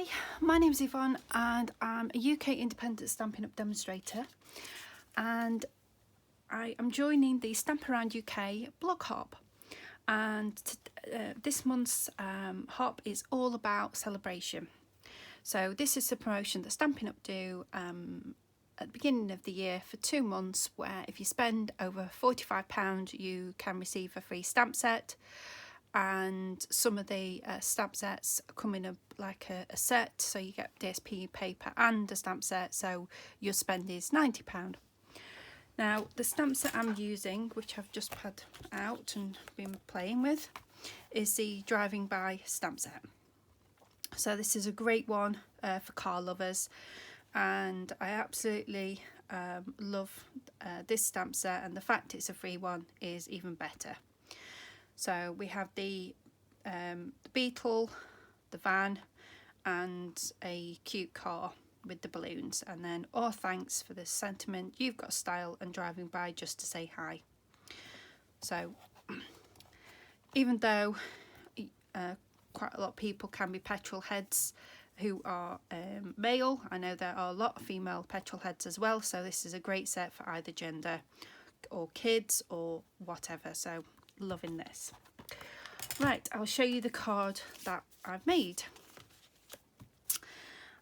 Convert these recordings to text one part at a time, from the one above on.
Hi, my name's Yvonne and I'm a UK independent Stampin' Up demonstrator, and I am joining the Stamp Around UK blog hop, and this month's hop is all about Sale-Bration. So this is a promotion that Stampin' Up do at the beginning of the year for 2 months, where if you spend over £45 you can receive a free stamp set. And some of the stamp sets come in a set, so you get DSP paper and a stamp set, so your spend is £90. Now the stamp set I'm using, which I've just had out and been playing with, is the Driving By stamp set. So this is a great one for car lovers, and I absolutely love this stamp set, and the fact it's a free one is even better. So we have the Beetle, the van, and a cute car with the balloons, and then "Oh, thanks for the sentiment, you've got style, and driving by just to say hi." So even though quite a lot of people can be petrol heads who are male, I know there are a lot of female petrol heads as well, so this is a great set for either gender or kids or whatever. So loving this. Right, I'll show you the card that I've made.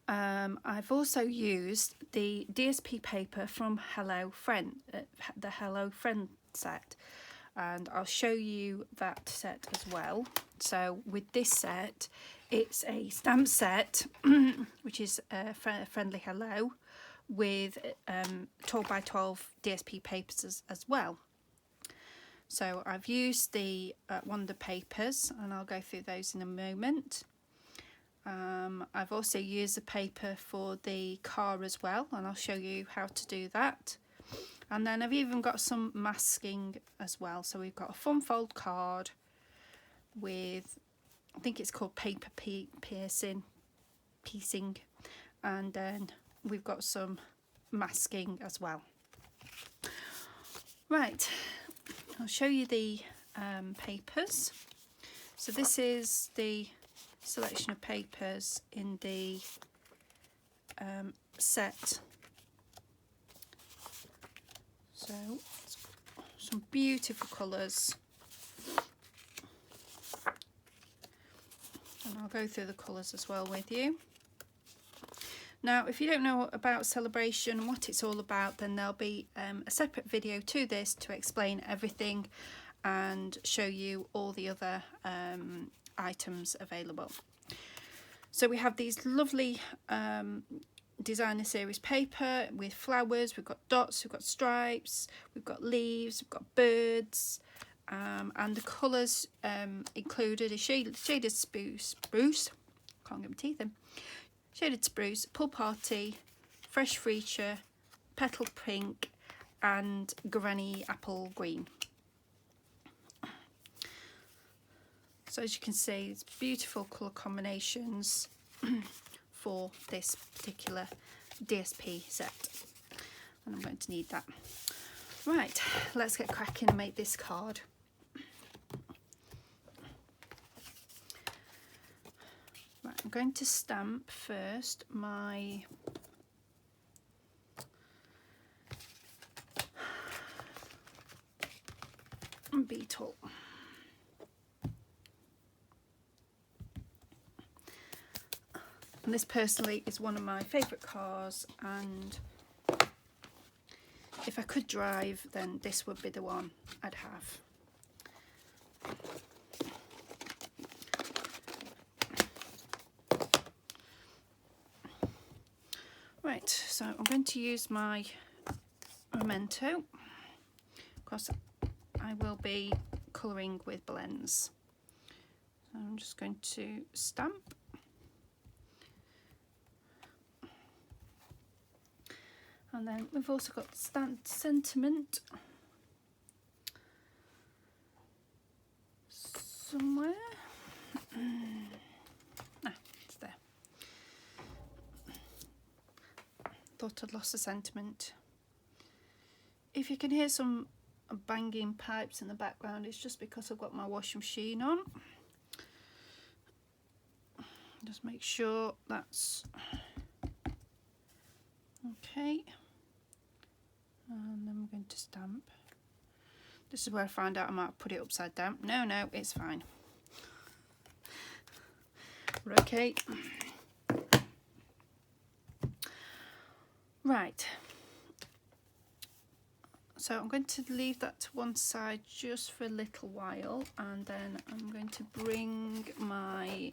I've also used the DSP paper from Hello Friend, the Hello Friend set, and I'll show you that set as well. So with this set, it's a stamp set which is Friendly Hello, with 12 by 12 DSP papers as well. So I've used the Wonder papers, and I'll go through those in a moment. I've also used the paper for the car as well, and I'll show you how to do that. And then I've even got some masking as well. So we've got a fun fold card with, I think it's called paper piecing, and then we've got some masking as well. Right, I'll show you the papers. So this is the selection of papers in the set. So some beautiful colours, and I'll go through the colours as well with you. Now, if you don't know about Sale-Bration and what it's all about, then there'll be a separate video to this to explain everything and show you all the other items available. So we have these lovely designer series paper with flowers. We've got dots, we've got stripes, we've got leaves, we've got birds, and the colours included is shaded spruce, can't get my teeth in, shaded spruce, pool party, fresh freesia, petal pink, and granny apple green. So as you can see, it's beautiful colour combinations for this particular DSP set, and I'm going to need that. Right, let's get cracking and make this card. Right, I'm going to stamp first my Beetle. And this personally is one of my favourite cars, and if I could drive, then this would be the one I'd have. Right, so I'm going to use my Memento, because I will be colouring with blends. So I'm just going to stamp. And then we've also got the sentiment somewhere. It's there. Thought I'd lost the sentiment. If you can hear some banging pipes in the background, it's just because I've got my washing machine on. Just make sure that's okay. And then we're going to stamp. This is where I find out I might put it upside down. No, it's fine. We're okay. Right. So I'm going to leave that to one side just for a little while, and then I'm going to bring my...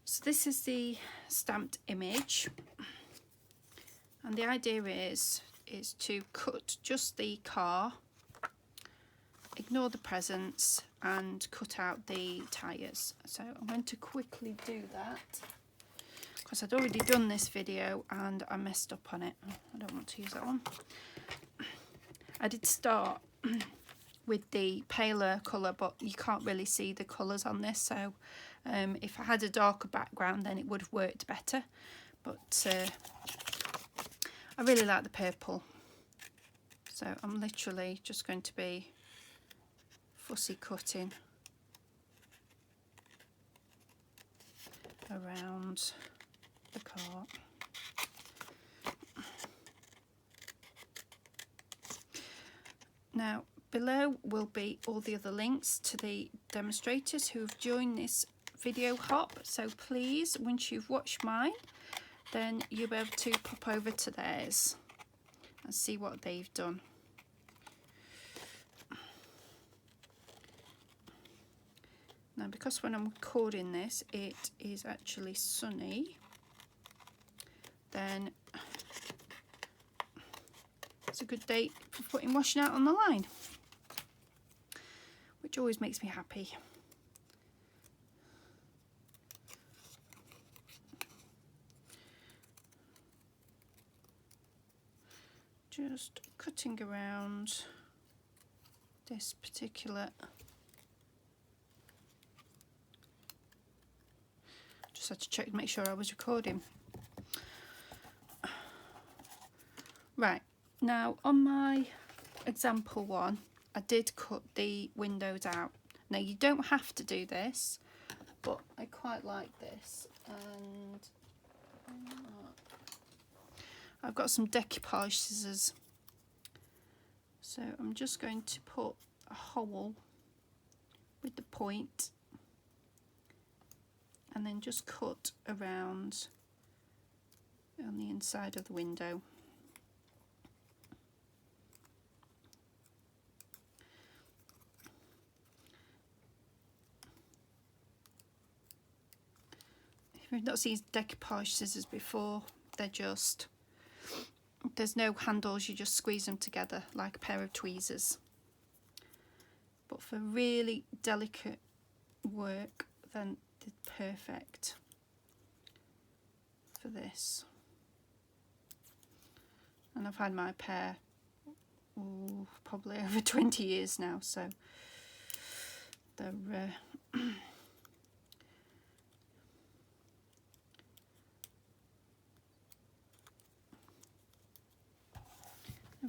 So this is the stamped image, and the idea is to cut just the car, ignore the presents, and cut out the tyres. So I'm going to quickly do that, because I'd already done this video and I messed up on it. I don't want to use that one. I did start with the paler colour, but you can't really see the colours on this, so if I had a darker background then it would have worked better, but I really like the purple, so I'm literally just going to be fussy cutting around the car. Now below will be all the other links to the demonstrators who have joined this video hop, so please, once you've watched mine, then you'll be able to pop over to theirs and see what they've done. Now, because when I'm recording this it is actually sunny, then it's a good day for putting washing out on the line, which always makes me happy. Just cutting around this particular... Just had to check to make sure I was recording. Right, now on my example one, I did cut the windows out. Now you don't have to do this, but I quite like this, and I've got some decoupage scissors, so I'm just going to put a hole with the point and then just cut around on the inside of the window. If you've not seen decoupage scissors before, they're just, there's no handles, you just squeeze them together like a pair of tweezers. But for really delicate work, then they're perfect for this. And I've had my pair probably over 20 years now, so they're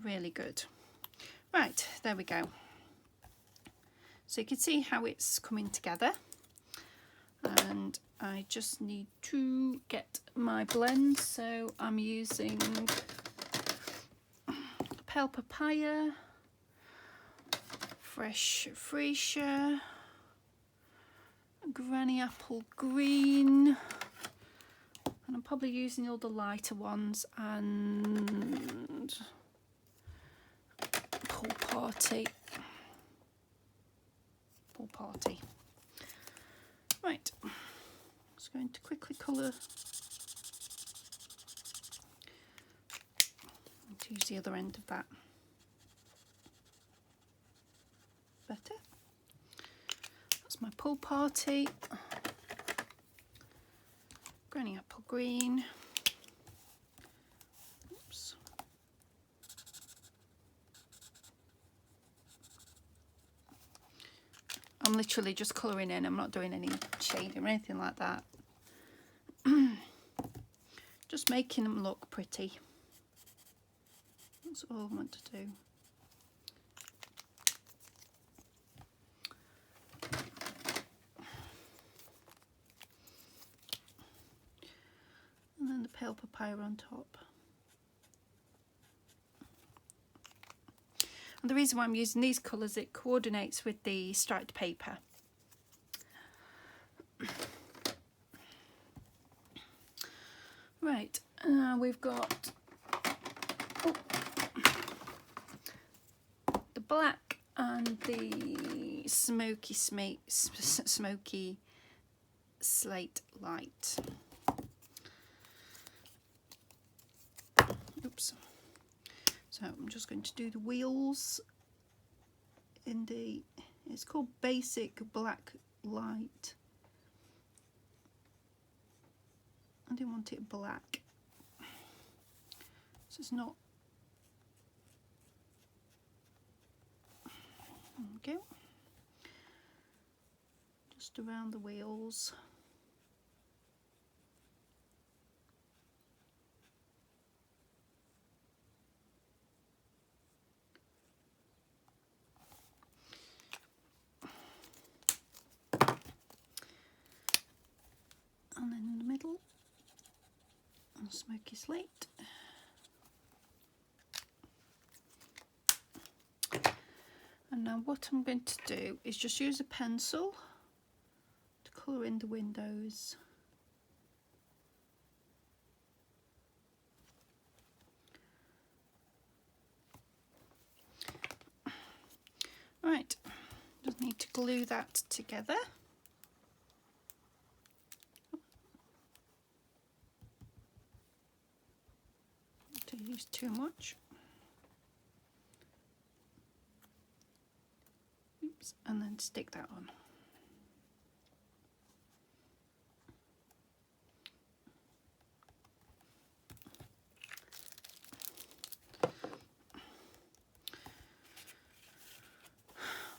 really good. Right, there we go. So you can see how it's coming together, and I just need to get my blend. So I'm using pale papaya, fresh freesia, granny apple green, and I'm probably using all the lighter ones, and Pool Party. Right, just going to quickly colour and use the other end of that better. That's my Pool Party, granny apple green. Oops. I'm literally just colouring in, I'm not doing any shading or anything like that. Just making them look pretty. That's all I want to do. pale papaya on top. And the reason why I'm using these colours, it coordinates with the striped paper. Right, we've got the black and the smoky slate light. Oops. So I'm just going to do the wheels in the, it's called Basic Black Light. I didn't want it black, so it's not. There we go. Just around the wheels. And then in the middle, smoky slate. And now what I'm going to do is just use a pencil to colour in the windows. Right, just need to glue that together. Don't use too much. Oops, and then stick that on.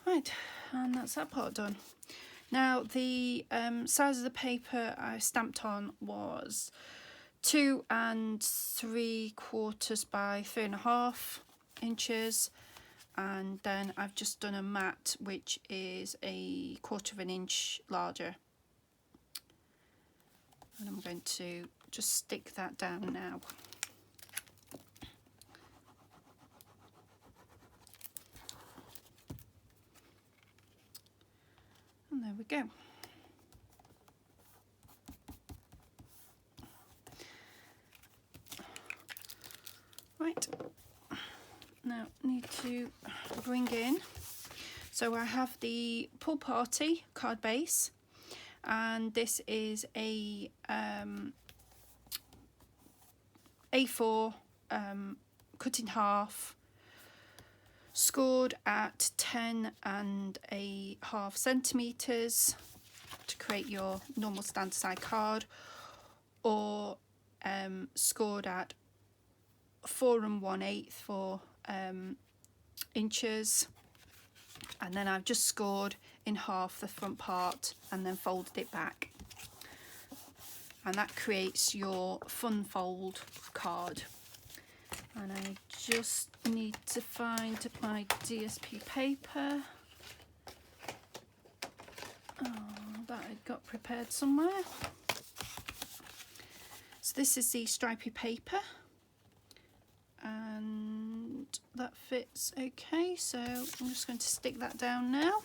Right, and that's that part done. Now the size of the paper I stamped on was 2 3/4 by 3.5 inches, and then I've just done a mat which is 1/4 inch larger, and I'm going to just stick that down now. And there we go. Right, now need to bring in, so I have the Pool Party card base, and this is a A4 cut in half, scored at 10.5 centimetres to create your normal standard size card, or scored at 4 1/8 inches, and then I've just scored in half the front part and then folded it back, and that creates your fun fold card. And I just need to find my DSP paper. Oh, that I got prepared somewhere. So this is the stripy paper, and that fits okay, so I'm just going to stick that down now.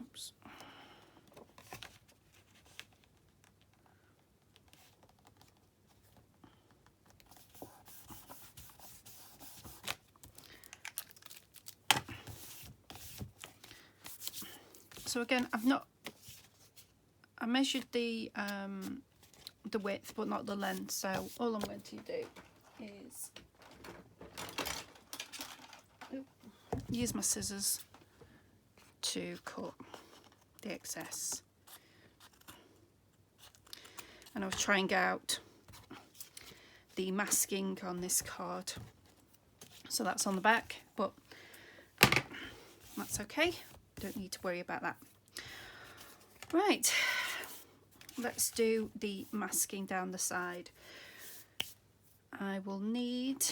Oops. So again, I measured the width but not the length, so all I'm going to do is use my scissors to cut the excess, and I'll try and get out the masking on this card. So that's on the back, but that's okay, don't need to worry about that. Right, let's do the masking down the side. I will need,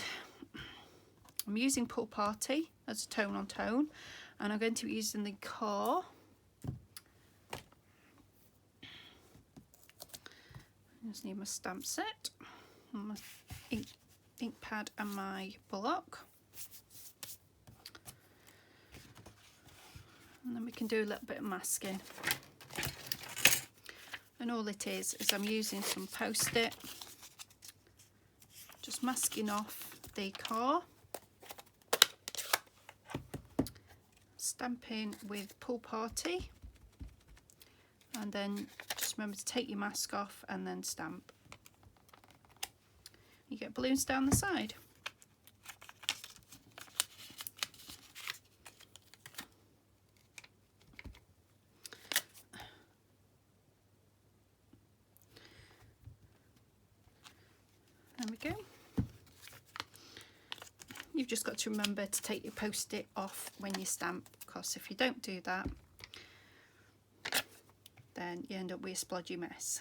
I'm using Pool Party as a tone on tone, and I'm going to be using the car Just need my stamp set, my ink pad and my block. And then we can do a little bit of masking. And all it is I'm using some Post-it, just masking off the car, stamping with Pool Party, and then just remember to take your mask off and then stamp. You get balloons down the side. There we go. You've just got to remember to take your Post-it off when you stamp, because if you don't do that, then you end up with a splodgy mess.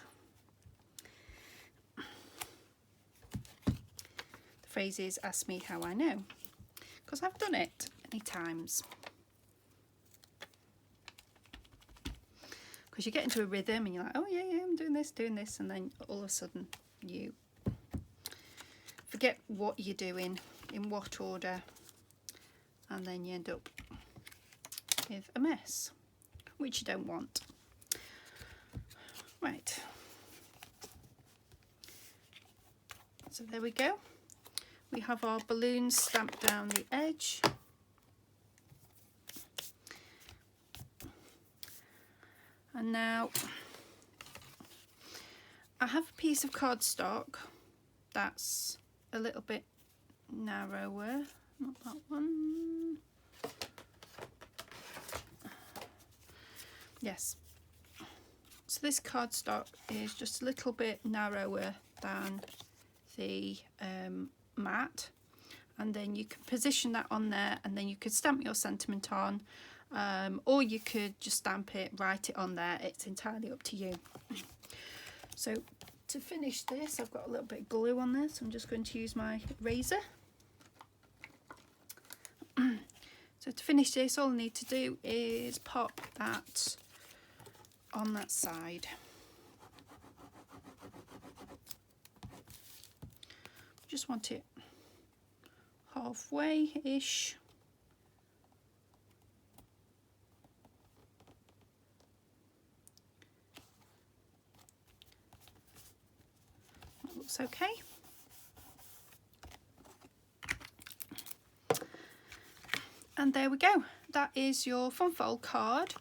The phrase is, ask me how I know, because I've done it many times. Because you get into a rhythm and you're like, oh yeah, I'm doing this, and then all of a sudden you forget what you're doing, in what order, and then you end up with a mess, which you don't want. Right, so there we go. We have our balloons stamped down the edge. And now I have a piece of cardstock that's a little bit narrower, not that one. Yes. So this cardstock is just a little bit narrower than the mat, and then you can position that on there, and then you could stamp your sentiment on, or you could just stamp it, write it on there. It's entirely up to you. So to finish this, I've got a little bit of glue on this. I'm just going to use my razor. So to finish this, all I need to do is pop that on that side. Just want it halfway-ish. That looks okay. And there we go. That is your fun fold card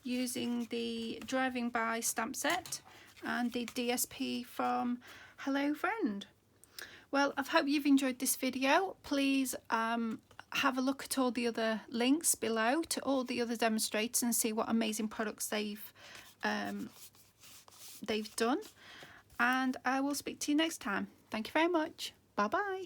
using the Driving By stamp set and the DSP from Hello Friend. Well, I hope you've enjoyed this video. Please have a look at all the other links below to all the other demonstrators and see what amazing products they've done. And I will speak to you next time. Thank you very much. Bye bye.